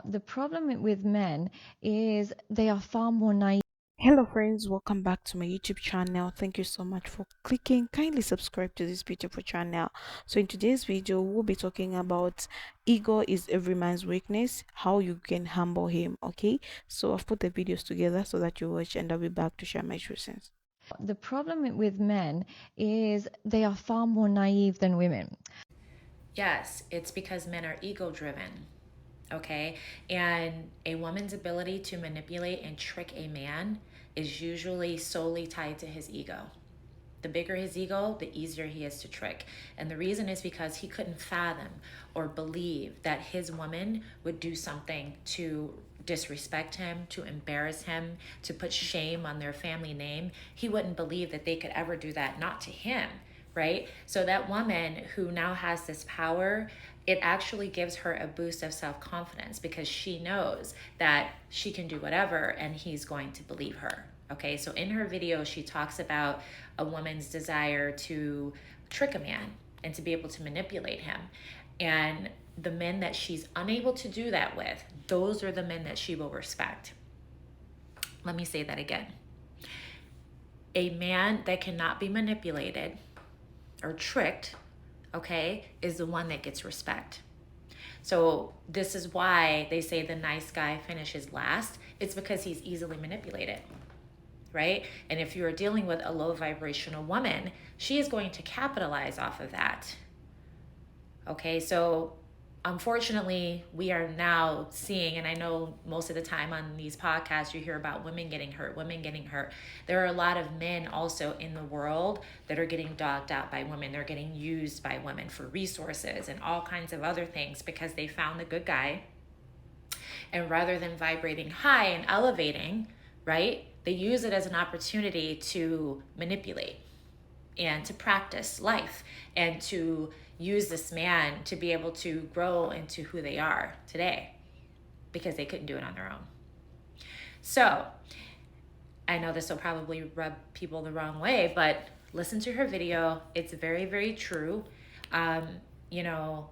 The problem with men is they are far more naive. Hello friends, welcome back to my YouTube channel. Thank you so much for clicking. Kindly subscribe to this beautiful channel. So in today's video, we'll be talking about ego is every man's weakness, how you can humble him. Okay, so I've put the videos together so that you watch, and I'll be back to share my true sense. The problem with men is they are far more naive than women. Yes, it's because men are ego driven. Okay. And a woman's ability to manipulate and trick a man is usually solely tied to his ego. The bigger his ego, the easier he is to trick. And the reason is because he couldn't fathom or believe that his woman would do something to disrespect him, to embarrass him, to put shame on their family name. He wouldn't believe that they could ever do that, not to him, right? So that woman who now has this power, it actually gives her a boost of self-confidence because she knows that she can do whatever and he's going to believe her. Okay, so in her video, she talks about a woman's desire to trick a man and to be able to manipulate him. And the men that she's unable to do that with, those are the men that she will respect. Let me say that again. A man that cannot be manipulated or tricked, okay, is the one that gets respect. So this is why they say the nice guy finishes last. It's because he's easily manipulated, right? And if you're dealing with a low vibrational woman, she is going to capitalize off of that. Okay, so unfortunately, we are now seeing, and I know most of the time on these podcasts, you hear about women getting hurt. There are a lot of men also in the world that are getting dogged out by women. They're getting used by women for resources and all kinds of other things because they found the good guy. And rather than vibrating high and elevating, right, they use it as an opportunity to manipulate and to practice life and to use this man to be able to grow into who they are today because they couldn't do it on their own. So I know this will probably rub people the wrong way, but listen to her video. It's very, very true. You know,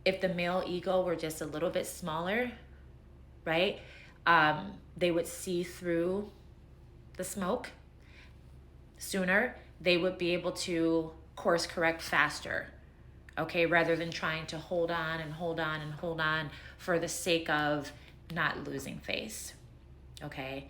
if the male ego were just a little bit smaller, right, they would see through the smoke sooner. They would be able to course correct faster, okay, rather than trying to hold on and hold on and hold on for the sake of not losing face, okay?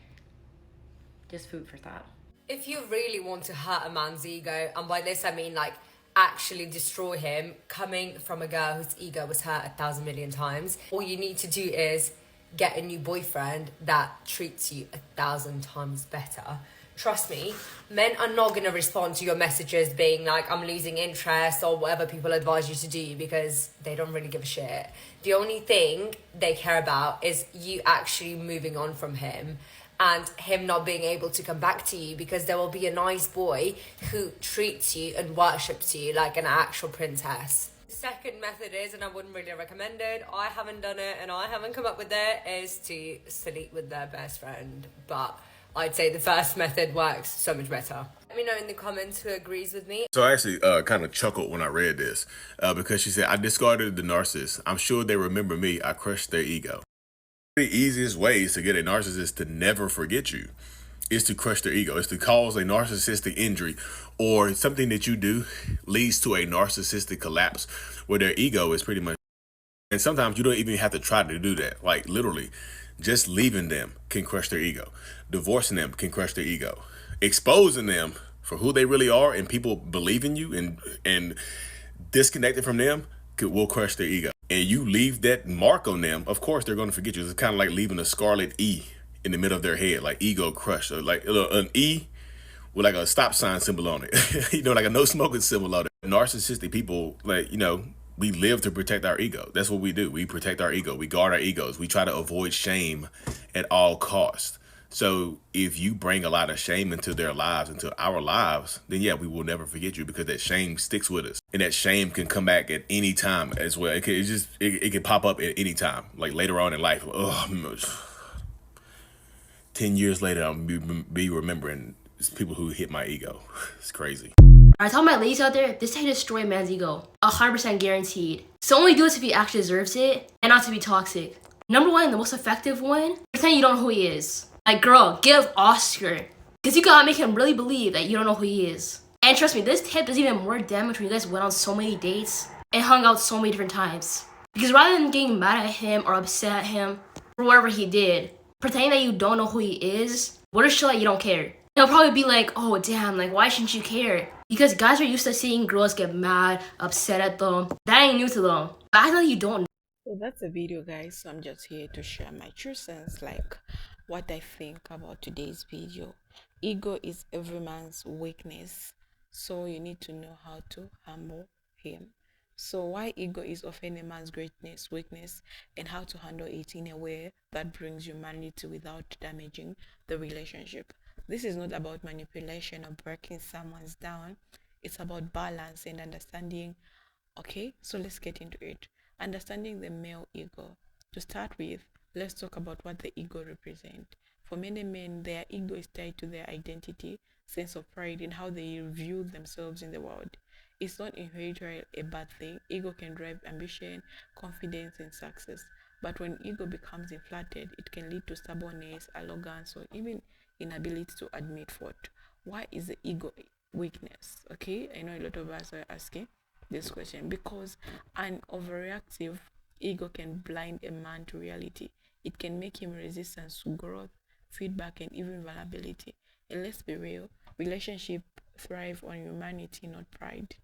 Just food for thought. If you really want to hurt a man's ego, and by this I mean like actually destroy him, coming from a girl whose ego was hurt 1,000 million times, all you need to do is get a new boyfriend that treats you 1,000 times better. Trust me, men are not going to respond to your messages being like, I'm losing interest or whatever people advise you to do, because they don't really give a shit. The only thing they care about is you actually moving on from him and him not being able to come back to you, because there will be a nice boy who treats you and worships you like an actual princess. Second method is, and I wouldn't really recommend it, I haven't done it and I haven't come up with it, is to sleep with their best friend. But I'd say the first method works so much better. Let me know in the comments who agrees with me. So I actually kind of chuckled when I read this because she said, I discarded the narcissist. I'm sure they remember me. I crushed their ego. The easiest ways to get a narcissist to never forget you is to crush their ego. Is to cause a narcissistic injury, or something that you do leads to a narcissistic collapse where their ego is pretty much. And sometimes you don't even have to try to do that. Like literally, just leaving them can crush their ego. Divorcing them can crush their ego. Exposing them for who they really are and people believe in you and disconnected from them will crush their ego. And you leave that mark on them, of course they're going to forget you. It's kind of like leaving a scarlet E in the middle of their head, like ego crushed, or like an E with like a stop sign symbol on it. You know, like a no smoking symbol on it. Narcissistic people, like, you know, we live to protect our ego. That's what we do. We protect our ego. We guard our egos. We try to avoid shame at all costs. So if you bring a lot of shame into their lives, into our lives, then yeah, we will never forget you, because that shame sticks with us. And that shame can come back at any time as well. It can pop up at any time, like later on in life. 10 years later, I'll be remembering people who hit my ego. It's crazy. I tell my ladies out there, this is how you destroy a man's ego. 100% guaranteed. So only do this if he actually deserves it, and not to be toxic. Number one, the most effective one, pretend you don't know who he is. Like, girl, give Oscar. Because you gotta make him really believe that you don't know who he is. And trust me, this tip does even more damage when you guys went on so many dates and hung out so many different times. Because rather than getting mad at him or upset at him for whatever he did, pretending that you don't know who he is, what a show that you don't care. He'll probably be like, oh damn, like why shouldn't you care? Because guys are used to seeing girls get mad, upset at them. That ain't new to them. But I know you don't. So that's the video, guys. So I'm just here to share my true sense, like what I think about today's video. Ego is every man's weakness, so you need to know how to humble him. So why ego is often a man's greatness, weakness, and how to handle it in a way that brings humanity without damaging the relationship. This is not about manipulation or breaking someone's down. It's about balance and understanding. Okay, so let's get into it. Understanding the male ego. To start with, let's talk about what the ego represents. For many men, their ego is tied to their identity, sense of pride, and how they view themselves in the world. It's not inherently a bad thing. Ego can drive ambition, confidence, and success. But when ego becomes inflated, it can lead to stubbornness, arrogance, or even inability to admit fault. Why is the ego weakness? Okay, I know a lot of us are asking this question because an overreactive ego can blind a man to reality. It can make him resistant to growth, feedback, and even vulnerability. And let's be real, relationships thrive on humanity, not pride.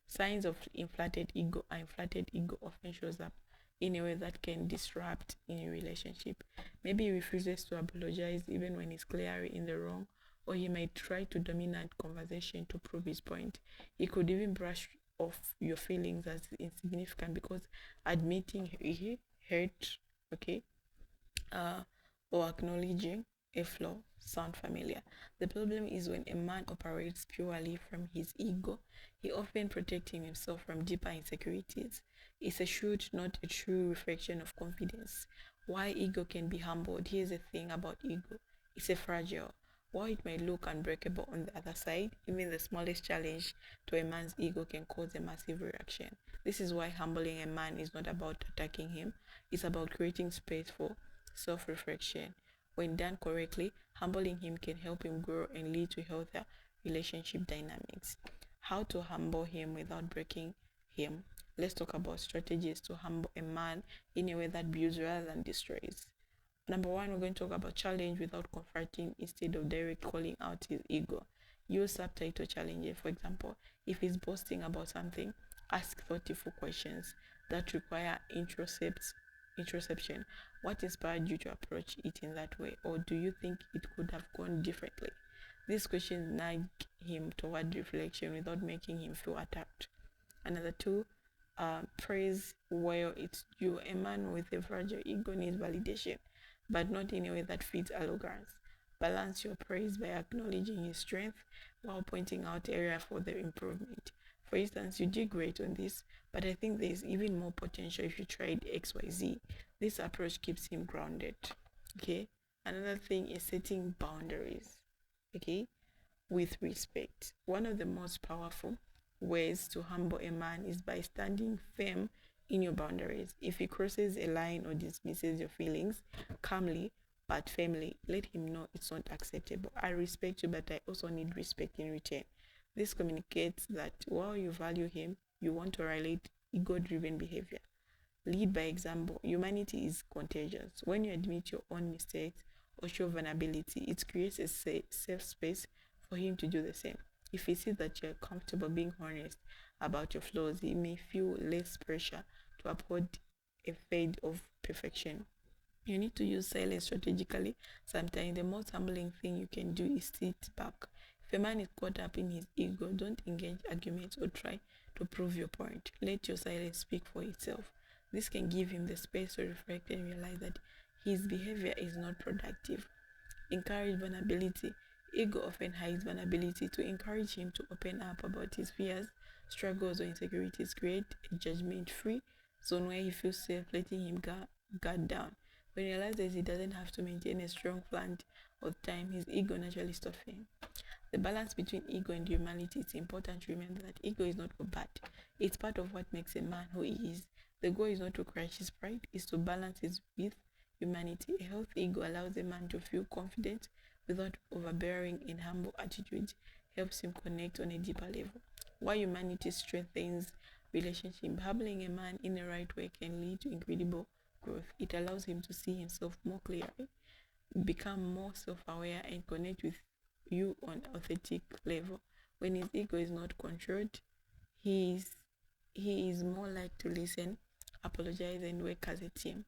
Signs of inflated ego often shows up in a way that can disrupt in a relationship. Maybe he refuses to apologize even when he's clearly in the wrong, or he might try to dominate conversation to prove his point. He could even brush off your feelings as insignificant because admitting he hurt, okay, or acknowledging a flaw sound familiar. The problem is when a man operates purely from his ego, he often protecting himself from deeper insecurities. It's a should, not a true reflection of confidence. Why ego can be humbled. Here's the thing about ego. It's a fragile. While it may look unbreakable on the other side, even the smallest challenge to a man's ego can cause a massive reaction. This is why humbling a man is not about attacking him, it's about creating space for self-reflection. When done correctly, humbling him can help him grow and lead to healthier relationship dynamics. How to humble him without breaking him. Let's talk about strategies to humble a man in a way that builds rather than destroys. Number one, we're going to talk about challenge without confronting instead of direct calling out his ego. Use subtitle challenge. For example, if he's boasting about something, ask thoughtful questions that require introspection. What inspired you to approach it in that way? Or do you think it could have gone differently? These questions nudge him toward reflection without making him feel attacked. Another two, praise where it's due. A man with a fragile ego needs validation, but not in a way that feeds arrogance. Balance your praise by acknowledging his strength while pointing out areas for the improvement. For instance, you did great on this, but I think there is even more potential if you tried XYZ. This approach keeps him grounded. Okay. Another thing is setting boundaries. Okay. With respect. One of the most powerful ways to humble a man is by standing firm in your boundaries. If he crosses a line or dismisses your feelings, calmly but firmly let him know it's not acceptable. I respect you, but I also need respect in return. This communicates that while you value him, you want to relate ego-driven behavior. Lead by example. Humanity is contagious. When you admit your own mistakes or show vulnerability, it creates a safe space for him to do the same. If he sees that you're comfortable being honest about your flaws, he may feel less pressure to uphold a fade of perfection. You need to use silence strategically. Sometimes the most humbling thing you can do is sit back. If a man is caught up in his ego, don't engage arguments or try to prove your point. Let your silence speak for itself. This can give him the space to reflect and realize that his behavior is not productive. Encourage vulnerability. Ego often hides vulnerability. To encourage him to open up about his fears, struggles, or insecurities, create a judgment-free zone where he feels safe, letting him guard down. When he realizes he doesn't have to maintain a strong front all the time, his ego naturally stops him. The balance between ego and humanity, it's important to remember that ego is not bad. It's part of what makes a man who he is. The goal is not to crush his pride, it's to balance it with humanity. A healthy ego allows a man to feel confident without overbearing, and humble attitude helps him connect on a deeper level. While humanity strengthens relationship, handling a man in the right way can lead to incredible growth. It allows him to see himself more clearly, become more self-aware, and connect with you on authentic level. When his ego is not controlled, he is more like to listen, apologize, and work as a team.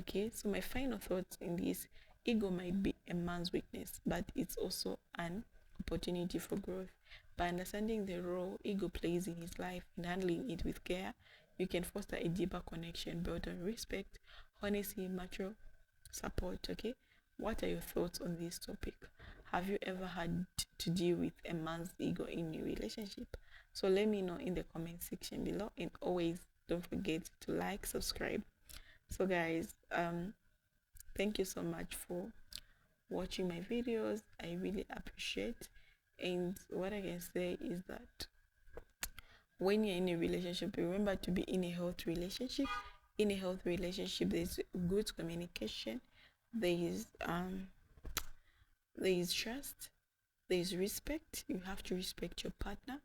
Okay, so my final thoughts in this: ego might be a man's weakness, but it's also an opportunity for growth. By understanding the role ego plays in his life and handling it with care, you can foster a deeper connection built on respect, honesty, mature support. Okay, what are your thoughts on this topic? Have you ever had to deal with a man's ego in your relationship? So let me know in the comment section below, and always don't forget to like, subscribe. So guys, thank you so much for watching my videos. I really appreciate. And what I can say is that when you're in a relationship, remember to be in a healthy relationship. In a healthy relationship, there's good communication, there is trust, there is respect. You have to respect your partner,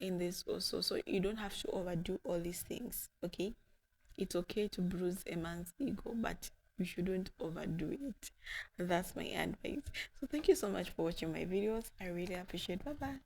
and there's also, so you don't have to overdo all these things. Okay, it's okay to bruise a man's ego, but you shouldn't overdo it. That's my advice. So thank you so much for watching my videos. I really appreciate. Bye bye.